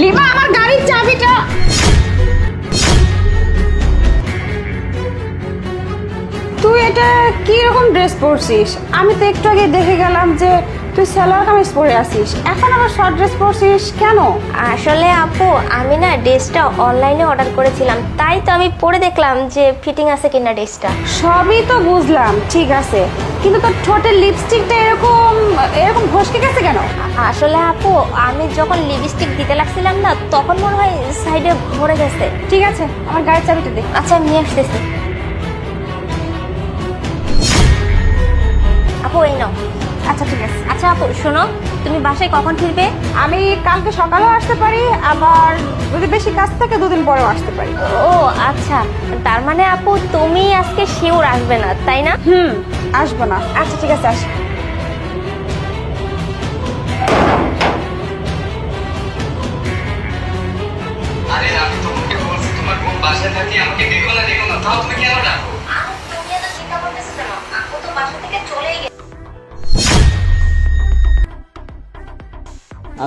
Lima আমার গাড়ির চাবিটা। তুই এটা কি রকম ড্রেস পরছিস? আমি তো একটু আগে দেখে গেলাম যে তুই সালোয়ার কামিজ পরে আছিস, এখন আবার শর্ট ড্রেস পরছিস কেন? আসলে আপু আমি না ড্রেসটা অনলাইনে অর্ডার করেছিলাম, তাই তো আমি পরে দেখলাম যে ফিটিং আছে কিনা ড্রেসটা। সবই তো বুঝলাম, ঠিক আছে, কিন্তু তোর ঠোঁটের লিপস্টিকটা এরকম এরকম ফসকে গেছে কেন? আসলে আপু আমি যখন লিপস্টিক দিতে লাগছিলাম না, তখন মনে হয় সাইডে ভরে গেছে। ঠিক আছে, আমার গাড়ির চাবিটা দে। আচ্ছা আমি নিয়ে আসতেছি। আপু এই নাও। আচ্ছা ঠিক আছে। আচ্ছা আপু শোনো, তুমি বাসায় কখন ফিরবে? আমি কালকে সকালেও আসতে পারি, আবার যদি বেশি কাজ থাকে দুদিন পরেও আসতে পারি। ও আচ্ছা, তার মানে আপু তুমি আজকে শিওর আসবে না তাই না? আসবো না। আচ্ছা ঠিক আছে, আস। আরে আমি তোমাকে বলছি তোমার বোন বাসায় থাকি, আমাকে দেখো না দেখো না, তাও তুমি কেন ডাকো? তুমি এত চিন্তা করতেছো কেন? আপু তো বাসা থেকে চলেই গেছে।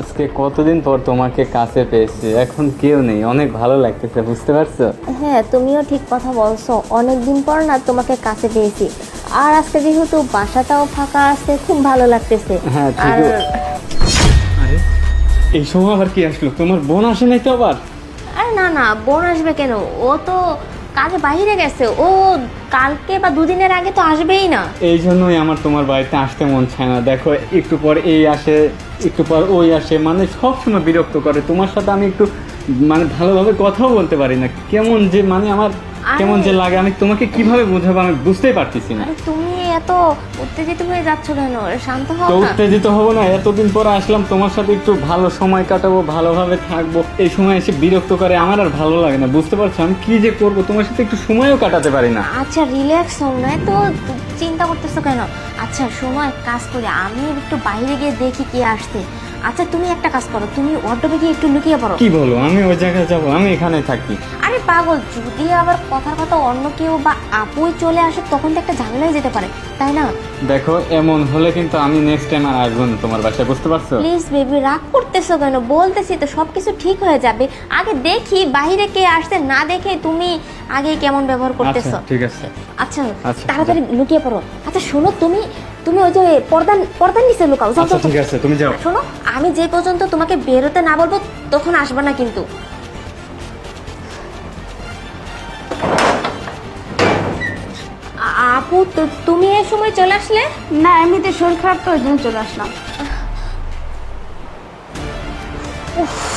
আজকে কতদিন পর তোমাকে কাছে পেয়েছি, এখন কেউ নেই, অনেক ভালো লাগতেছে, বুঝতে পারছো? হ্যাঁ তুমিও ঠিক কথা বলছো, অনেকদিন পর না তোমাকে কাছে পেয়েছি, আর আজকে যেহেতু বাসাটাও ফাঁকা আছে খুব ভালো লাগতেছে। হ্যাঁ ঠিক। আরে এই সময় আবার কি আসলো? তোমার বোন আসে নাই তো আবার? আরে না না, বোন আসবে কেন, ও তো কাজে বাইরে গেছে, ও কালকে বা দুদিনের আগে তো আসবেই না। এই জন্যই আমার তোমার বাড়িতে আসতে মন চায় না। দেখো একটু পর এই আসে, একটু পর ওই আসে, মানে সবসময় বিরক্ত করে। তোমার সাথে আমি একটু মানে ভালোভাবে কথাও বলতে পারি না, কেমন যে মানে আমার কেমন যে লাগে, আমি তোমাকে কিভাবে বোঝাবো আমি বুঝতেই পারতেছি না। আরে তুমি এত উত্তেজিত হয়ে যাচ্ছ কেন? শান্ত হও তো না। উত্তেজিত হবো না? এতদিন পর আসলাম তোমার সাথে, একটু ভালো সময় কাটাবো, ভালোভাবে থাকবো, এই সময় এসে বিরক্ত করে, আমার আর ভালো লাগে না, বুঝতে পারছো? আমি কি যে করবো, তোমার সাথে একটু সময়ও কাটাতে পারি না। আচ্ছা রিল্যাক্স হও না, তো চিন্তা করতেছো কেন? আচ্ছা শোনো, এক কাজ করি, আমি একটু বাইরে গিয়ে দেখি কে আসছে। আচ্ছা তুমি একটা কাজ করো, তুমি ওয়ার্ডরোবে গিয়ে একটু লুকিয়ে পড়ো। কি বলো? আমি ওই জায়গায় যাবো? আমি এখানে থাকি। আরে পাগল, যদি আবার কথার কথা অন্য কেউ বা আপুই চলে আসে, তখন তো একটা ঝামেলায় যেতে পারে, তাই না? দেখো এমন হলে কিন্তু আমি নেক্সট টাইম আর আসবো না তোমার বাসায়, বুঝতে পারছো? প্লিজ বেবি, রাগ করতেছো কেন? বলতেছি তো সবকিছু ঠিক হয়ে যাবে, আগে দেখি বাইরে কে আসছে, না দেখে তুমি আগে কেমন ব্যবহার করতেছো। আচ্ছা, ঠিক আছে। আচ্ছা আচ্ছা, তাড়াতাড়ি লুকিয়ে পড়ো। আচ্ছা শোনো, তুমি তুমি ওই যে পর্দার নিচে লুকাও। যাও, আচ্ছা যাও, ঠিক আছে, তুমি যাও। শোনো, আমি যে পর্যন্ত তোমাকে বেরোতে না বলবো তখন আসবে না কিন্তু। আপু তুমি এই সময় চলে আসলে? না, এমনিতে শরীর খারাপ তো, ওই জন্য চলে আসলাম। উফ